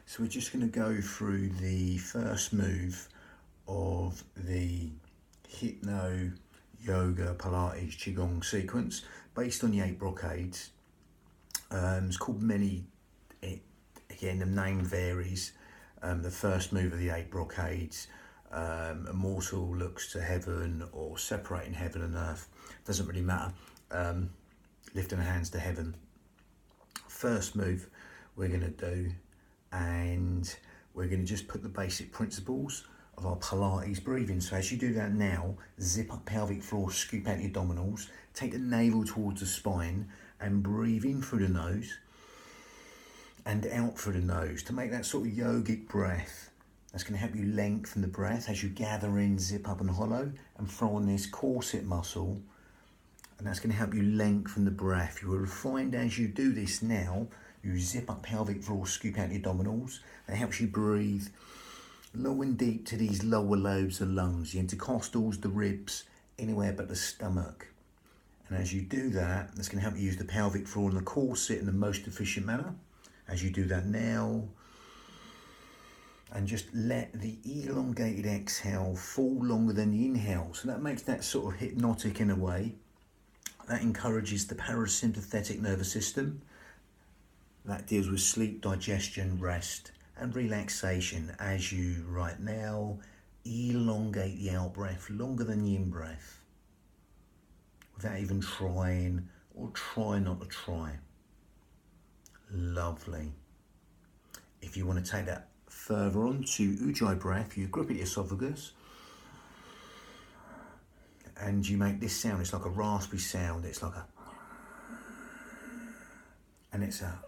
So we're just going to go through the first move of the hypno, yoga, Pilates, qigong sequence based on the 8 brocades. It's called again the name varies. The first move of the 8 brocades, a mortal looks to heaven, or separating heaven and earth, doesn't really matter, lifting the hands to heaven. First move we're going to do, and we're going to just put the basic principles of our Pilates breathing. So as you do that now, zip up pelvic floor, scoop out your abdominals, take the navel towards the spine and breathe in through the nose and out through the nose to make that sort of yogic breath. That's going to help you lengthen the breath as you gather in, zip up and hollow, and throw on this corset muscle, and that's going to help you lengthen the breath. You will find as you do this now, you zip up pelvic floor, scoop out the abdominals. That helps you breathe low and deep to these lower lobes of lungs, the intercostals, the ribs, anywhere but the stomach. And as you do that, that's going to help you use the pelvic floor and the corset in the most efficient manner. As you do that now, and just let the elongated exhale fall longer than the inhale. So that makes that sort of hypnotic in a way. That encourages the parasympathetic nervous system. That deals with sleep, digestion, rest and relaxation. As you right now elongate the out breath longer than the in breath, without even trying, or try not to try. Lovely. If you want to take that further on to Ujjayi breath, you grip at your esophagus and you make this sound. It's like a raspy sound. It's like a, and it's a,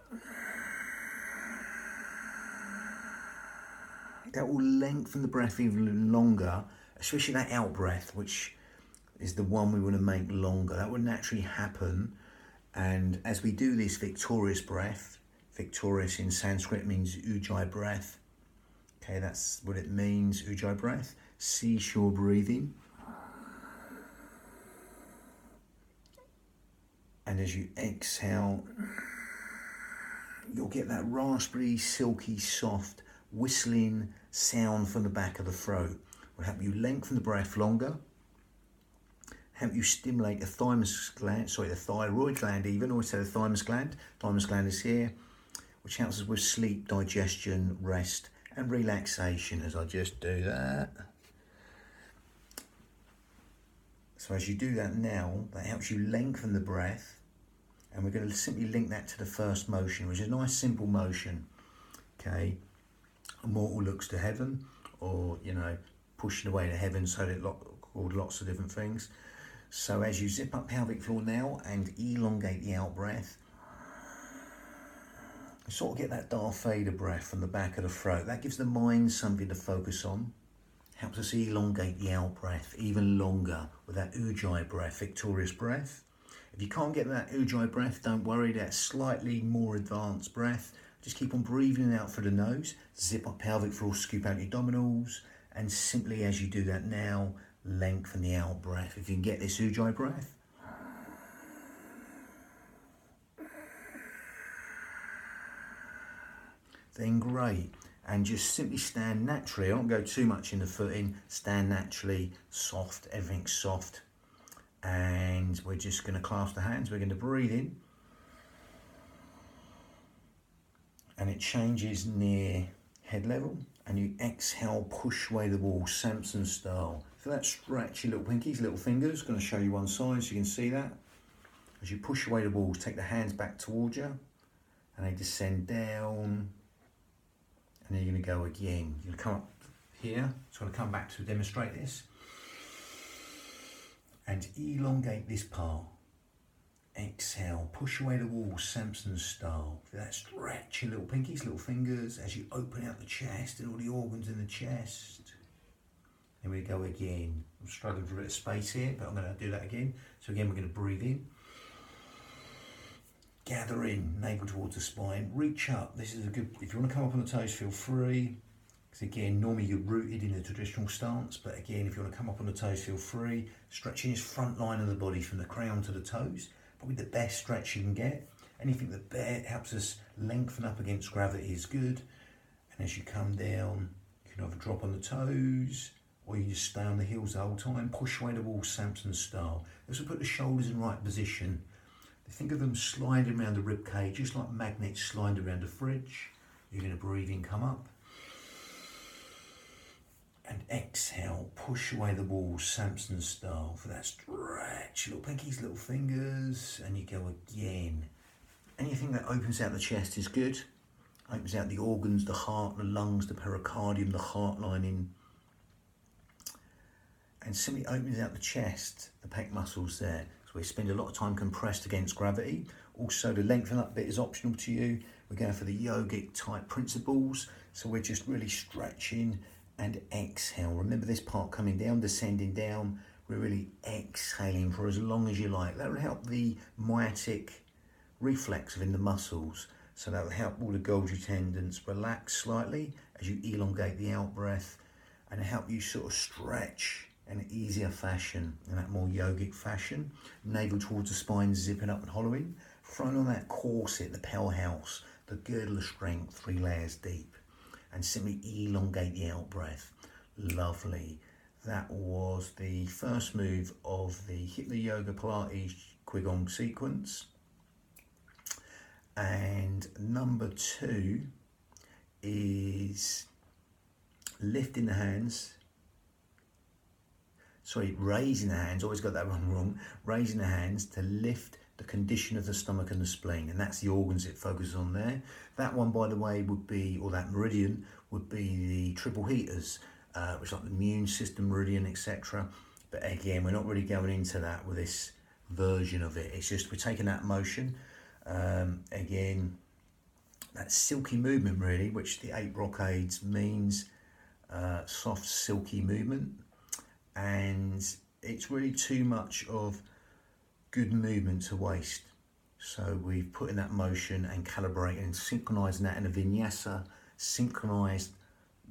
that will lengthen the breath even longer, especially that out breath, which is the one we want to make longer. That will naturally happen. And as we do this victorious breath, victorious in Sanskrit means Ujjayi breath. Okay, that's what it means, Ujjayi breath. Seashore breathing. And as you exhale, you'll get that raspberry, silky, soft, whistling sound from the back of the throat. Will help you lengthen the breath longer, help you stimulate the the thyroid gland even, or say the thymus gland. Thymus gland is here, which helps us with sleep, digestion, rest and relaxation. As I just do that. So as you do that now, that helps you lengthen the breath, and we're going to simply link that to the first motion, which is a nice simple motion. Okay, a mortal looks to heaven, or pushing away to heaven, so that called lots of different things. So as you zip up pelvic floor now and elongate the out breath, you sort of get that Darth Vader breath from the back of the throat. That gives the mind something to focus on. Helps us elongate the out breath even longer with that Ujjayi breath, victorious breath. If you can't get that Ujjayi breath, don't worry, that slightly more advanced breath. Just keep on breathing out through the nose, zip up pelvic floor, scoop out your abdominals, and simply as you do that now, lengthen the out breath. If you can get this Ujjayi breath. Then great. And just simply stand naturally. I don't go too much in the footing. Stand naturally, soft, everything's soft. And we're just going to clasp the hands. We're going to breathe in. And it changes near head level. And you exhale, push away the wall, Samson style. So that stretch your little pinkies, little fingers. Going to show you one side so you can see that. As you push away the walls, take the hands back towards you. And they descend down. And then you're going to go again. You're going to come up here. So I'm going to come back to demonstrate this. And elongate this part. Exhale, push away the wall, Samson style. Feel that stretch your little pinkies, little fingers as you open out the chest and all the organs in the chest. Here we go again. I'm struggling for a bit of space here, but I'm going to do that again. So again, we're going to breathe in. Gather in, navel towards the spine, reach up. This is a good, if you want to come up on the toes, feel free. Because again, normally you're rooted in the traditional stance, but again, if you want to come up on the toes, feel free. Stretching this front line of the body from the crown to the toes, probably the best stretch you can get. Anything that helps us lengthen up against gravity is good. And as you come down, you can either drop on the toes, or you just stay on the heels the whole time. Push away the wall, Samson style. Also put the shoulders in right position. Think of them sliding around the rib cage, just like magnets sliding around the fridge. You're going to breathe in, come up. And exhale, push away the wall, Samson style, for that stretch. Little pinkies, little fingers, and you go again. Anything that opens out the chest is good. Opens out the organs, the heart, the lungs, the pericardium, the heart lining. And simply opens out the chest, the pec muscles there. So we spend a lot of time compressed against gravity. Also, the lengthen up bit is optional to you. We're going for the yogic type principles. So we're just really stretching and exhale. Remember this part coming down, descending down. We're really exhaling for as long as you like. That will help the myotic reflex within the muscles. So that will help all the Golgi tendons relax slightly as you elongate the out breath, and help you sort of stretch in an easier fashion, in that more yogic fashion. Navel towards the spine, zipping up and hollowing. Throwing on that corset, the powerhouse, the girdle of strength, 3 layers deep. And simply elongate the out breath. Lovely. That was the first move of the Hypno Yoga Pilates qigong sequence. And number 2 is lifting the hands. Sorry, raising the hands, always got that wrong. Raising the hands to lift the condition of the stomach and the spleen, and that's the organs it focuses on there. That one, by the way, would be, or that meridian, would be the triple heaters, which is like the immune system meridian, etc. But again, we're not really going into that with this version of it. It's just we're taking that motion, again, that silky movement really, which the 8 brocades means, soft silky movement. And it's really too much of good movement to waste. So we've put in that motion and calibrating and synchronizing that in a vinyasa, synchronized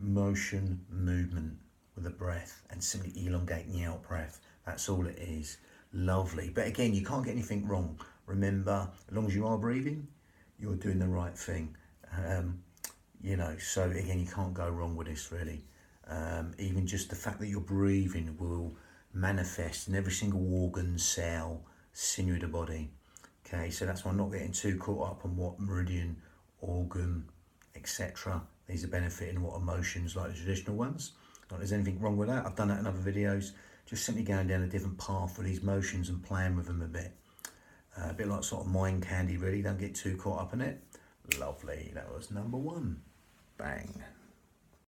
motion movement with the breath, and simply elongating the out breath. That's all it is. Lovely. But again, you can't get anything wrong. Remember, as long as you are breathing, you're doing the right thing. You know, so again, you can't go wrong with this really. Even just the fact that you're breathing will manifest in every single organ, cell, sinew of the body. Okay, so that's why I'm not getting too caught up on what meridian, organ, etc. These are benefiting what emotions like the traditional ones. Not there's anything wrong with that. I've done that in other videos. Just simply going down a different path for these motions and playing with them a bit like sort of mind candy really. Don't get too caught up in it. Lovely. That was number 1. Bang.